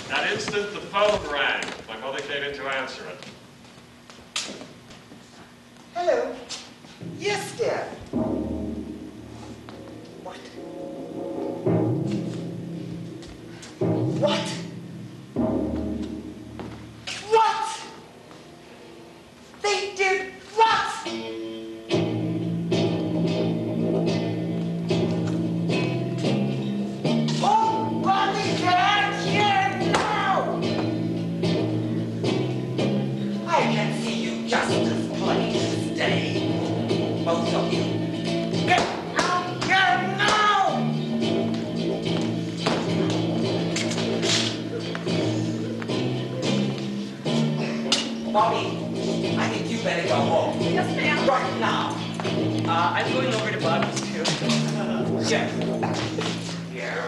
That instant, the phone rang. My mother came in to answer it. Hello. Yes, dear. What? What? What? They did what? Oh, Bobby, get here now! I can see you just as plain as day. Both of you. Get out here now! Bobby, I think you better go home. Yes, ma'am. Right now. I'm going over to Bobby's too. Yeah. Yeah.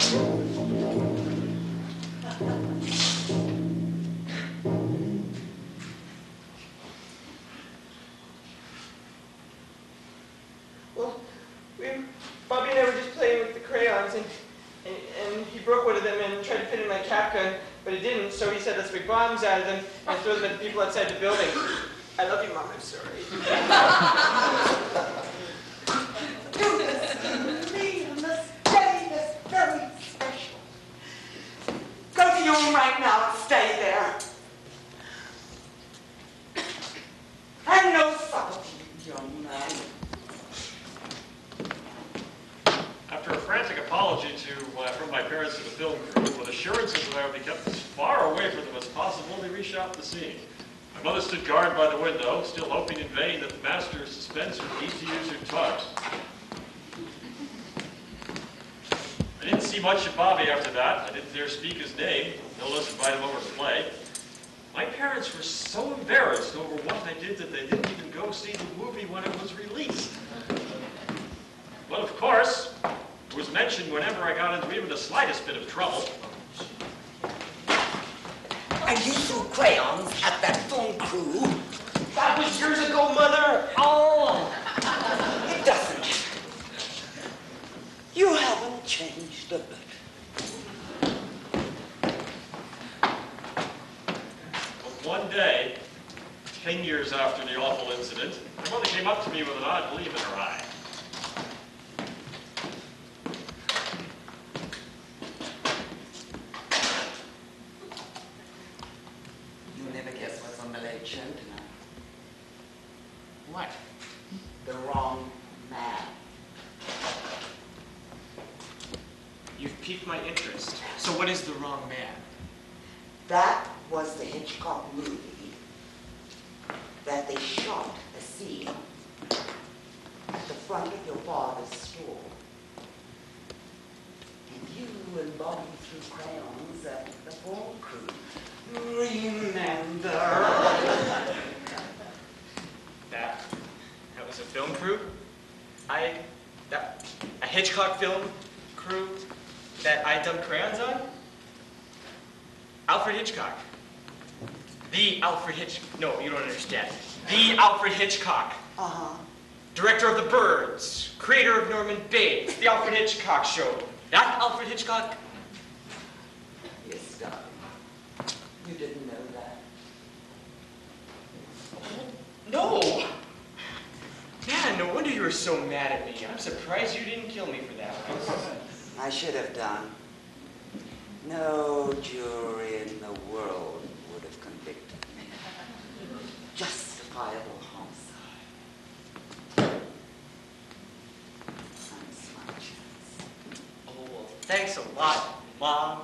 Well, Bobby and I were just playing with the crayons, and he broke one of them and tried to fit in my cap gun, but it didn't, so he said, let's make bombs out of them and throw them at the people outside the building. I love you, Mom, I'm sorry. Me on this day that's very special. Go to your room right now and stay there. And no subtlety, young man. After a frantic apology from my parents to the film crew, with assurances that I would be kept as far away from them as possible, they reshot the scene. My mother stood guard by the window, still hoping in vain that the master of suspense would need to use her touch. I didn't see much of Bobby after that. I didn't dare speak his name, no less invite him over to play. My parents were so embarrassed over what I did that they didn't even go see the movie when it was released. But of course, it was mentioned whenever I got into even the slightest bit of trouble. And you threw crayons at that film crew. That was years ago, Mother. Oh! It doesn't matter. You haven't changed a bit. But one day, 10 years after the awful incident, my mother came up to me with an odd gleam in her eye. You'll never guess what's on the late show tonight. What? The wrong man. You've piqued my interest. So what is the wrong man? That was the Hitchcock movie that they shot a scene at the front of your father's store. And you and Bobby threw crayons at the film crew. Remember? That was a film crew? A Hitchcock film crew that I dumped crayons on? Alfred Hitchcock. The Alfred Hitchcock. No, you don't understand. The Alfred Hitchcock. Uh-huh. Director of The Birds. Creator of Norman Bates. The Alfred Hitchcock Show. That Alfred Hitchcock? Yes, darling. You didn't know that. No! Man, no wonder you were so mad at me. I'm surprised you didn't kill me for that. I should have done. No jury in the world would have convicted me. Justifiable homicide. That's my chance. Oh, well, thanks a lot, Mom.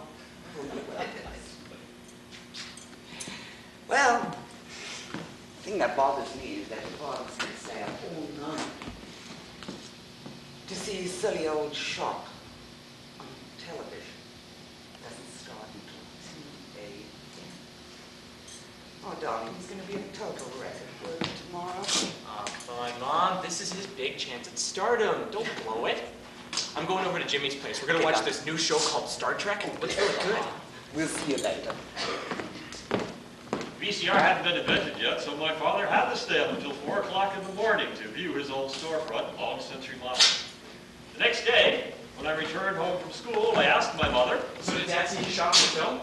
Well, the thing that bothers me is that your father's going to stay up all night to see his silly old shop on television. It doesn't start until 2 a.m. Oh, darling, he's going to be a total wreck at work tomorrow. Oh, come on, Mom. This is his big chance at stardom. Don't blow it. I'm going over to Jimmy's place. We're going to watch this new show called Star Trek. It's really good. We'll see you later. VCR hadn't been invented yet, so my father had to stay up until 4 o'clock in the morning to view his old storefront, Long Century Mall. The next day, when I returned home from school, I asked my mother. So did Dad see you shop in the film?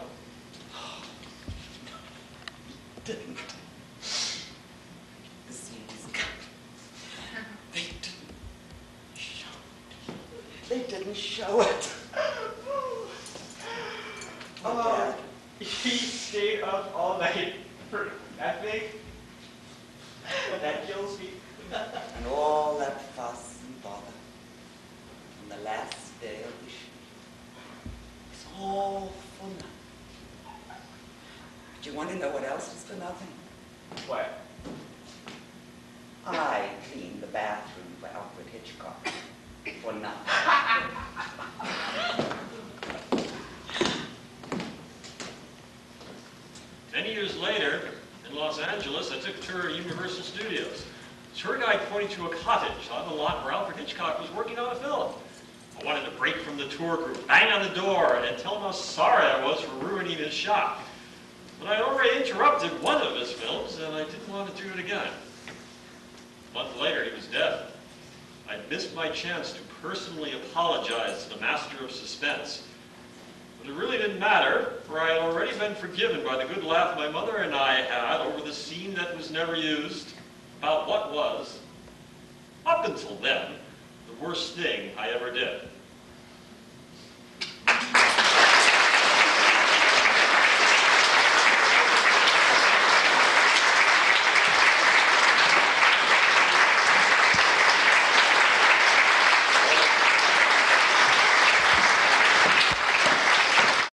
Dad. He stayed up all night for that thing. That kills me. And all that fuss and bother on the last day of the shoot. It's all for nothing. But you want to know what else was for nothing? What? I cleaned the bathroom for Alfred Hitchcock for nothing. 10 years later, in Los Angeles, I took a tour of Universal Studios. The tour guide pointed to a cottage on the lot where Alfred Hitchcock was working on a film. I wanted to break from the tour group, bang on the door, and tell him how sorry I was for ruining his shot. But I'd already interrupted one of his films, and I didn't want to do it again. A month later, he was dead. I missed my chance to personally apologize to the master of suspense. But it really didn't matter, for I had already been forgiven by the good laugh my mother and I had over the scene that was never used, about what was, up until then, the worst thing I ever did.